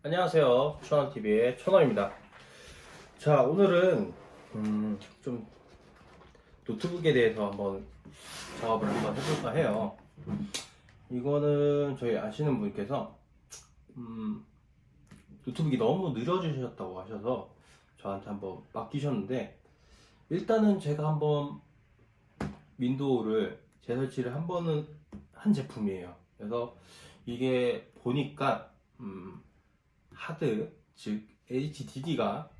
안녕하세요. 천원TV의 천원입니다. 자, 오늘은 좀 노트북에 대해서 한번 작업을 한번 해볼까 해요. 이거는 저희 아시는 분께서 노트북이 너무 느려지셨다고 하셔서 저한테 한번 맡기셨는데, 일단은 제가 한번 윈도우를 재설치를 한 번은 한 제품이에요. 그래서 이게 보니까 하드, 즉 HDD가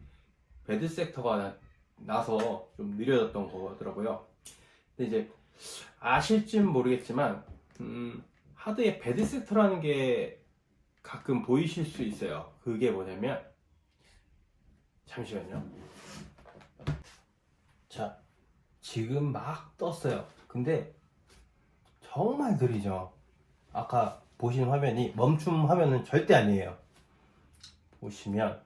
배드 섹터가 나서 좀 느려졌던 거더라고요. 근데 이제 아실진 모르겠지만 하드의 배드 섹터라는 게 가끔 보이실 수 있어요. 그게 뭐냐면, 잠시만요. 자, 지금 막 떴어요. 근데 정말 느리죠. 아까 보신 화면이 멈춤 화면은 절대 아니에요. 보시면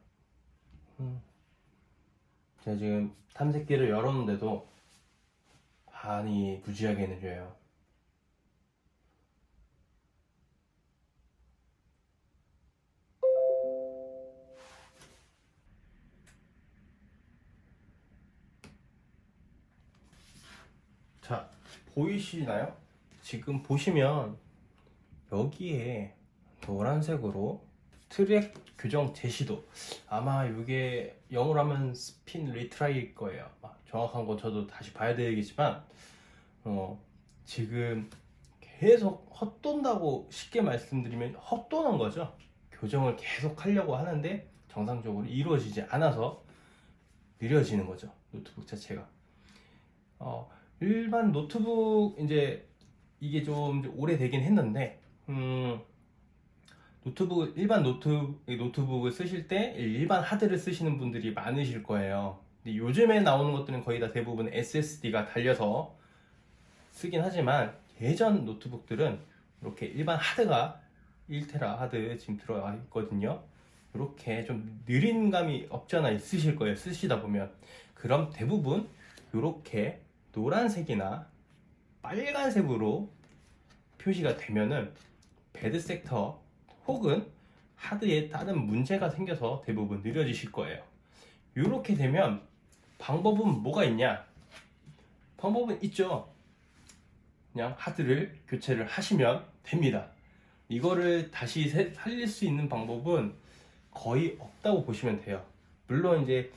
제가 지금 탐색기를 열었는데도 많이 부지하게 느려요. 자, 보이시나요? 지금 보시면 여기에 노란색으로 트랙 교정 제시도, 아마 이게 영어로 하면 스핀 리트라이일 거예요. 정확한 건 저도 다시 봐야 되겠지만 지금 계속 헛돈다고 쉽게 말씀드리면 헛도는 거죠. 교정을 계속 하려고 하는데 정상적으로 이루어지지 않아서 느려지는 거죠, 노트북 자체가. 일반 노트북, 이제 이게 좀 오래되긴 했는데 일반 노트북을 쓰실 때 일반 하드를 쓰시는 분들이 많으실 거예요. 근데 요즘에 나오는 것들은 거의 다 대부분 SSD가 달려서 쓰긴 하지만, 예전 노트북들은 이렇게 일반 하드가 1테라 하드 지금 들어가 있거든요. 이렇게 좀 느린 감이 없지 않아 있으실 거예요, 쓰시다 보면. 그럼 대부분 이렇게 노란색이나 빨간색으로 표시가 되면은 배드 섹터 혹은 하드에 다른 문제가 생겨서 대부분 느려지실 거예요. 이렇게 되면 방법은 뭐가 있냐? 방법은 있죠. 그냥 하드를 교체를 하시면 됩니다. 이거를 다시 살릴 수 있는 방법은 거의 없다고 보시면 돼요. 물론 이제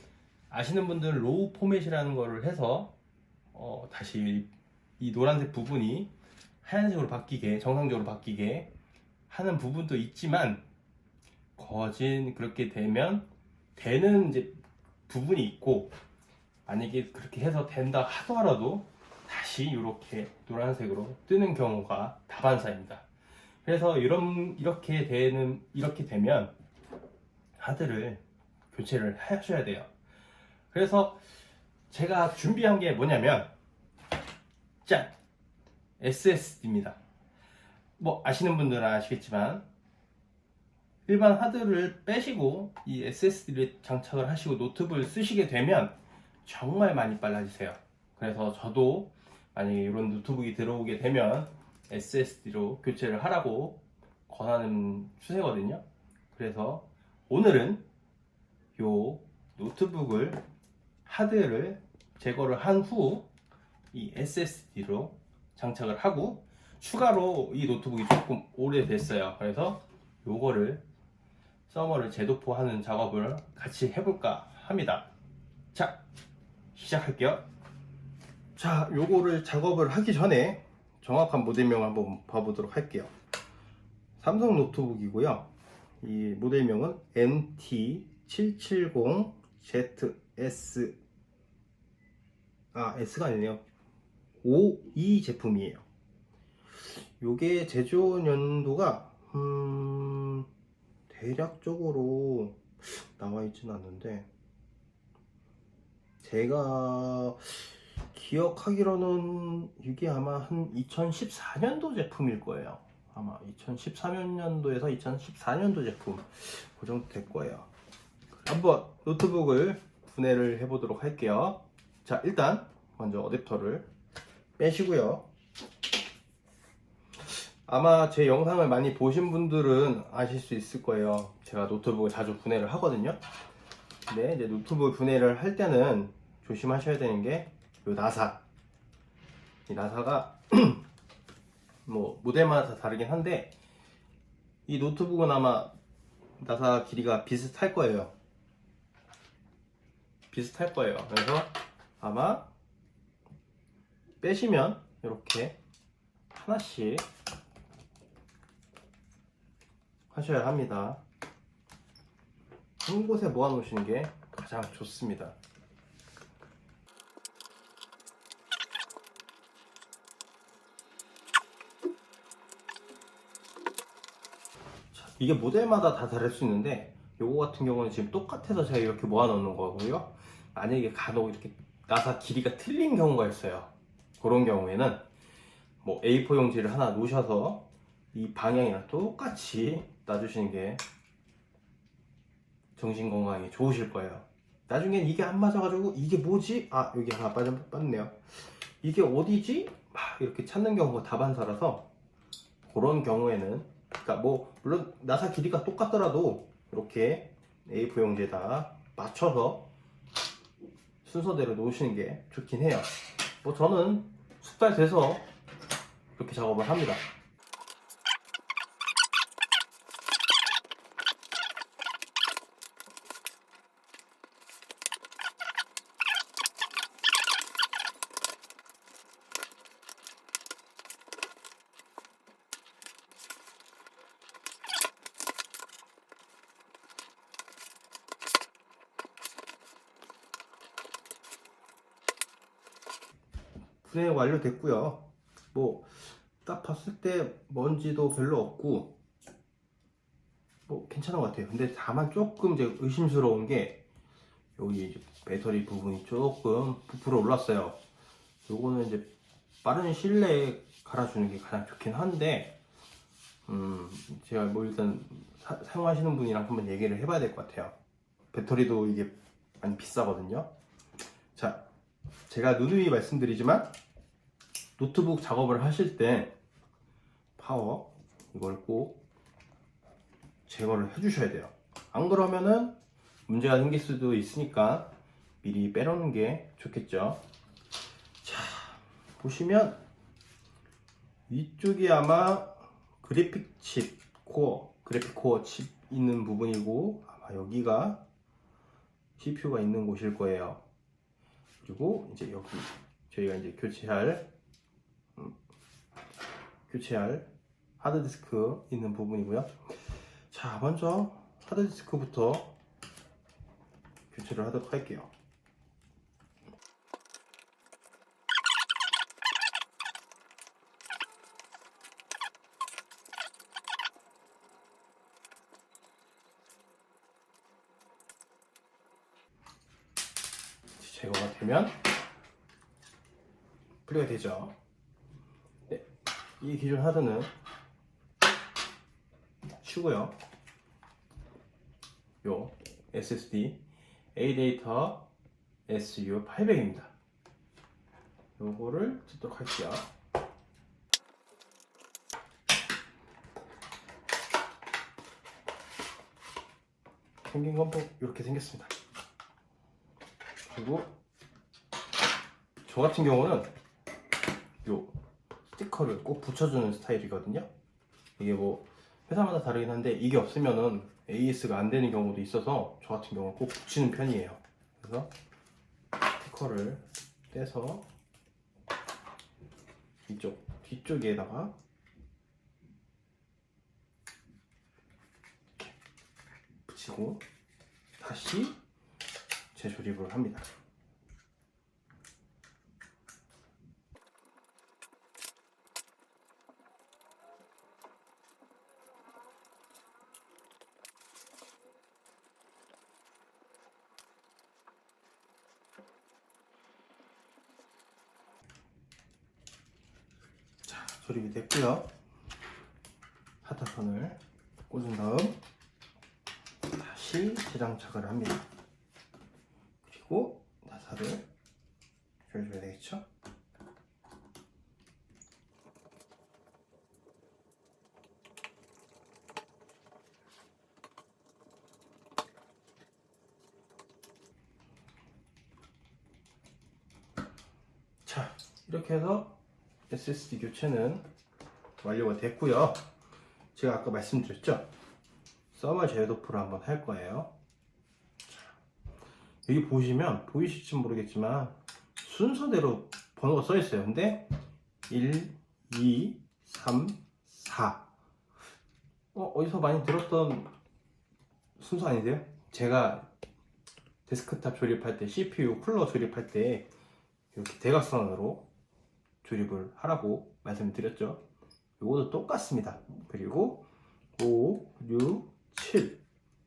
아시는 분들은 로우 포맷이라는 거를 해서 다시 이 노란색 부분이 하얀색으로 바뀌게, 정상적으로 바뀌게 하는 부분도 있지만, 거진 그렇게 되면 되는 이제 부분이 있고, 만약에 그렇게 해서 된다 하더라도 다시 이렇게 노란색으로 뜨는 경우가 다반사입니다. 그래서 이렇게 되면 하드를 교체를 하셔야 돼요. 그래서 제가 준비한 게 뭐냐면, 짠! SSD입니다. 뭐 아시는 분들은 아시겠지만, 일반 하드를 빼시고 이 SSD를 장착을 하시고 노트북을 쓰시게 되면 정말 많이 빨라지세요. 그래서 저도 만약에 이런 노트북이 들어오게 되면 SSD로 교체를 하라고 권하는 추세거든요. 그래서 오늘은 요 노트북을, 하드를 제거를 한 후 이 SSD로 장착을 하고, 추가로 이 노트북이 조금 오래됐어요. 그래서 요거를 서머를 재도포하는 작업을 같이 해볼까 합니다. 자, 시작할게요. 자, 요거를 작업을 하기 전에 정확한 모델명 한번 봐보도록 할게요. 삼성 노트북이고요. 이 모델명은 MT770ZS, S가 아니네요. 52 제품이에요. 요게 제조 연도가 대략적으로 나와 있지는 않는데, 제가 기억하기로는 이게 아마 한 2014년도 제품일 거예요. 아마 2013년도에서 2014년도 제품, 그 정도 될 거예요. 한번 노트북을 분해를 해보도록 할게요. 자, 일단 먼저 어댑터를 빼시고요. 아마 제 영상을 많이 보신 분들은 아실 수 있을 거예요. 제가 노트북을 자주 분해를 하거든요. 근데 이제 노트북 분해를 할 때는 조심하셔야 되는 게 이 나사. 이 나사가 뭐 모델마다 다 다르긴 한데 이 노트북은 아마 나사 길이가 비슷할 거예요. 비슷할 거예요. 그래서 아마 빼시면 이렇게 하나씩 하셔야 합니다. 한 곳에 모아 놓으시는 게 가장 좋습니다. 자, 이게 모델마다 다 다를 수 있는데 요거 같은 경우는 지금 똑같아서 제가 이렇게 모아 놓는 거고요. 만약에 간혹 이렇게 나사 길이가 틀린 경우가 있어요. 그런 경우에는 뭐 A4 용지를 하나 놓으셔서 이 방향이랑 똑같이 놔주시는 게 정신 건강에 좋으실 거예요. 나중엔 이게 안 맞아가지고 이게 뭐지? 아, 여기 하나 빠졌네요. 이게 어디지? 막 이렇게 찾는 경우가 다반사라서 그런 경우에는, 그러니까 뭐 물론 나사 길이가 똑같더라도 이렇게 A4 용지에다 맞춰서 순서대로 놓으시는 게 좋긴 해요. 뭐 저는 숙달돼서 그렇게 작업을 합니다. 분해 완료됐고요. 뭐 딱 봤을 때 먼지도 별로 없고 뭐 괜찮은 것 같아요. 근데 다만 조금 이제 의심스러운 게 여기 이제 배터리 부분이 조금 부풀어 올랐어요. 요거는 이제 빠른 시일 내에 갈아주는 게 가장 좋긴 한데 제가 뭐 일단 사용하시는 분이랑 한번 얘기를 해봐야 될 것 같아요. 배터리도 이게 많이 비싸거든요. 자, 제가 누누이 말씀드리지만 노트북 작업을 하실 때 파워 이걸 꼭 제거를 해주셔야 돼요. 안 그러면은 문제가 생길 수도 있으니까 미리 빼놓는 게 좋겠죠. 자, 보시면 위쪽이 아마 그래픽 칩 코어, 그래픽 코어 칩 있는 부분이고 아마 여기가 CPU가 있는 곳일 거예요. 그리고 이제 여기 저희가 이제 교체할 하드디스크 있는 부분이고요. 자, 먼저 하드디스크부터 교체를 하도록 할게요. 제거가 되면 분리가 되죠. 네, 이 기존 하드는 치고요. 요 SSD ADATA SU800입니다. 요거를 뜯도록 할게요. 생긴 건 뭐 이렇게 생겼습니다. 그리고 저 같은 경우는 요 스티커를 꼭 붙여주는 스타일이거든요. 이게 뭐 회사마다 다르긴 한데 이게 없으면은 AS가 안 되는 경우도 있어서 저 같은 경우는 꼭 붙이는 편이에요. 그래서 스티커를 떼서 이쪽 뒤쪽에다가 이렇게 붙이고 다시 재조립을 합니다. 자, 조립이 됐고요. 하타선을 꽂은 다음 다시 재장착을 합니다. 그리고 나사를 조여줘야 되겠죠? 자, 이렇게 해서 SSD 교체는 완료가 됐고요. 제가 아까 말씀드렸죠? 서머 제어도프를 한번 할 거예요. 여기 보시면 보이실지 모르겠지만 순서대로 번호가 써 있어요. 근데 1, 2, 3, 4 어디서 많이 들었던 순서 아니세요? 제가 데스크탑 조립할 때 CPU 쿨러 조립할 때 이렇게 대각선으로 조립을 하라고 말씀드렸죠. 이것도 똑같습니다. 그리고 5, 6, 7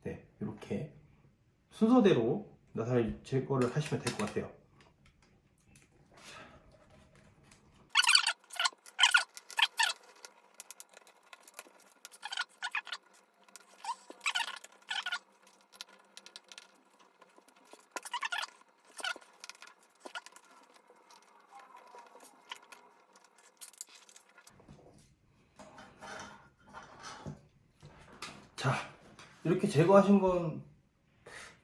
네, 이렇게 순서대로 나사를 제거를 하시면 될 것 같아요. 자, 이렇게 제거하신 건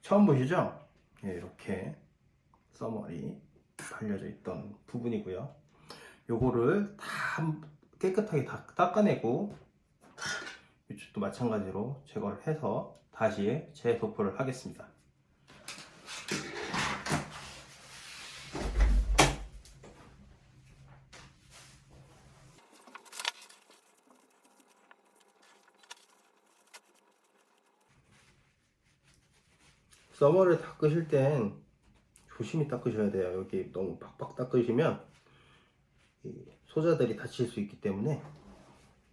처음 보시죠? 네, 이렇게 써머리 발려져 있던 부분이고요. 요거를 다 깨끗하게 다 닦아내고 이쪽도 마찬가지로 제거를 해서 다시 재도포를 하겠습니다. 써머를 닦으실 땐 조심히 닦으셔야 돼요. 여기 너무 팍팍 닦으시면 소자들이 다칠 수 있기 때문에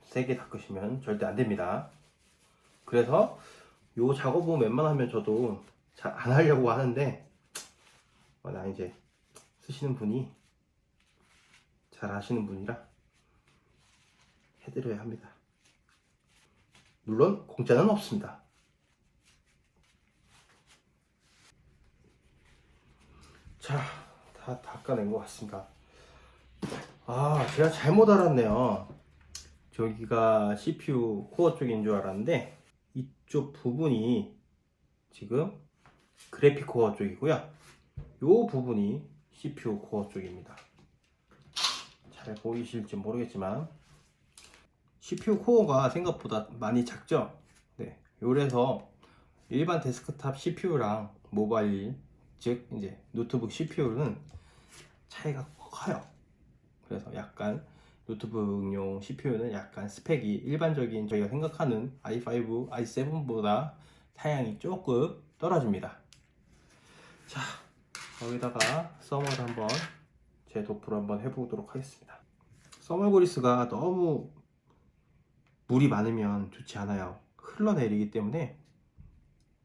세게 닦으시면 절대 안 됩니다. 그래서 요 작업은 웬만하면 저도 잘 안 하려고 하는데 워낙 이제 쓰시는 분이 잘 하시는 분이라 해드려야 합니다. 물론 공짜는 없습니다. 자, 다 닦아낸 것 같습니다. 아, 제가 잘못 알았네요. 저기가 CPU 코어 쪽인 줄 알았는데 이쪽 부분이 지금 그래픽 코어 쪽이고요. 이 부분이 CPU 코어 쪽입니다. 잘 보이실지 모르겠지만 CPU 코어가 생각보다 많이 작죠? 네, 요래서 일반 데스크탑 CPU랑 모바일, 즉 이제 노트북 CPU는 차이가 커요. 그래서 약간 노트북용 CPU는 약간 스펙이 일반적인 저희가 생각하는 i5, i7보다 사양이 조금 떨어집니다. 자, 여기다가 써머를 한번 재도포를 한번 해보도록 하겠습니다. 써머 그리스가 너무 물이 많으면 좋지 않아요. 흘러내리기 때문에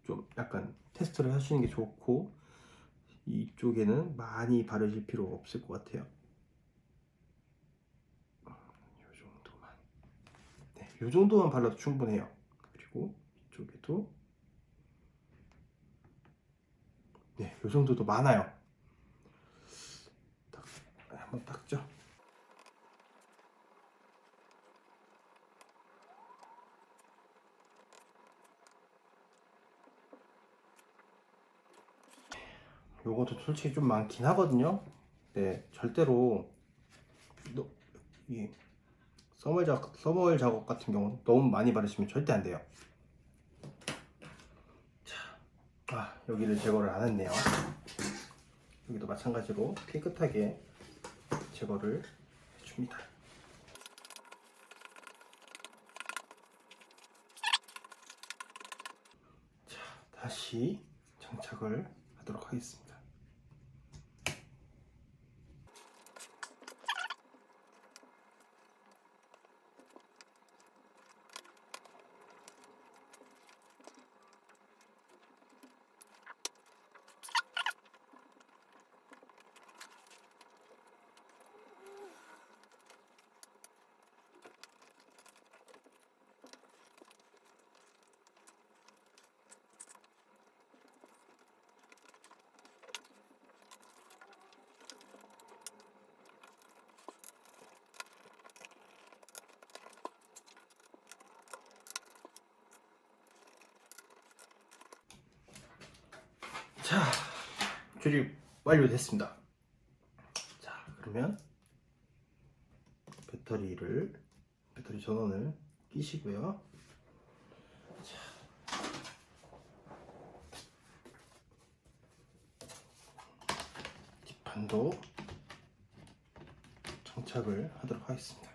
좀 약간 테스트를 하시는 게 좋고, 이쪽에는 많이 바르실 필요 없을 것 같아요. 이 정도만 발라도 충분해요. 그리고 이쪽에도 네, 이 정도도 많아요. 한번 닦죠. 요것도 솔직히 좀 많긴 하거든요. 네, 절대로 이 써멀 작업 같은 경우는 너무 많이 바르시면 절대 안 돼요. 자, 여기를 제거를 안 했네요. 여기도 마찬가지로 깨끗하게 제거를 해줍니다. 자, 다시 장착을 하도록 하겠습니다. 자, 조립 완료됐습니다. 자, 그러면 배터리 전원을 끼시고요. 자, 뒷판도 장착을 하도록 하겠습니다.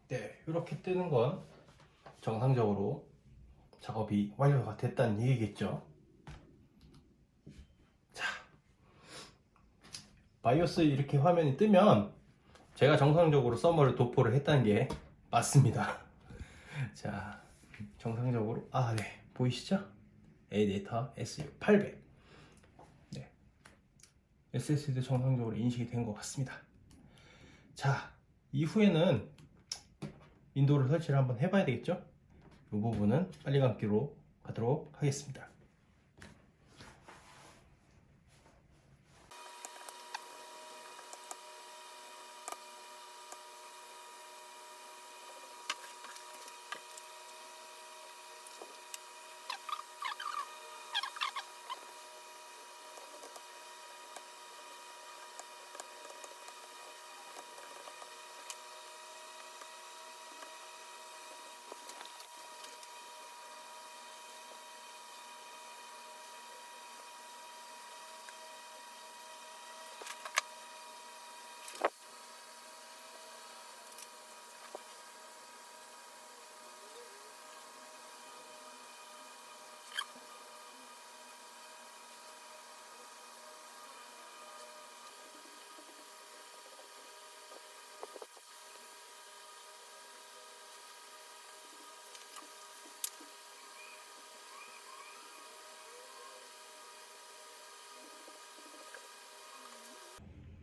네, 이렇게 뜨는 건 정상적으로 작업이 완료가 됐다는 얘기겠죠. 자, 바이오스 이렇게 화면이 뜨면 제가 정상적으로 서머를 도포를 했다는 게 맞습니다. 자, 정상적으로 네, 보이시죠? ADATA SU800 네, SSD도 정상적으로 인식이 된 것 같습니다. 자, 이후에는 윈도우를 설치를 한번 해봐야 되겠죠? 이 부분은 빨리 감기로 가도록 하겠습니다.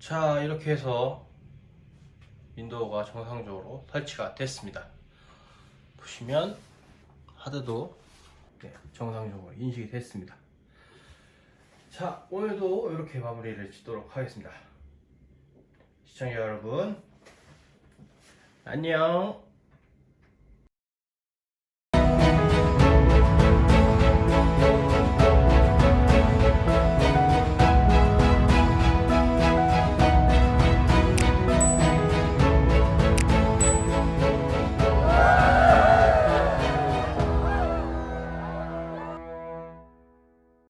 자, 이렇게 해서 윈도우가 정상적으로 설치가 됐습니다. 보시면 하드도 정상적으로 인식이 됐습니다. 자, 오늘도 이렇게 마무리를 짓도록 하겠습니다. 시청자 여러분, 안녕.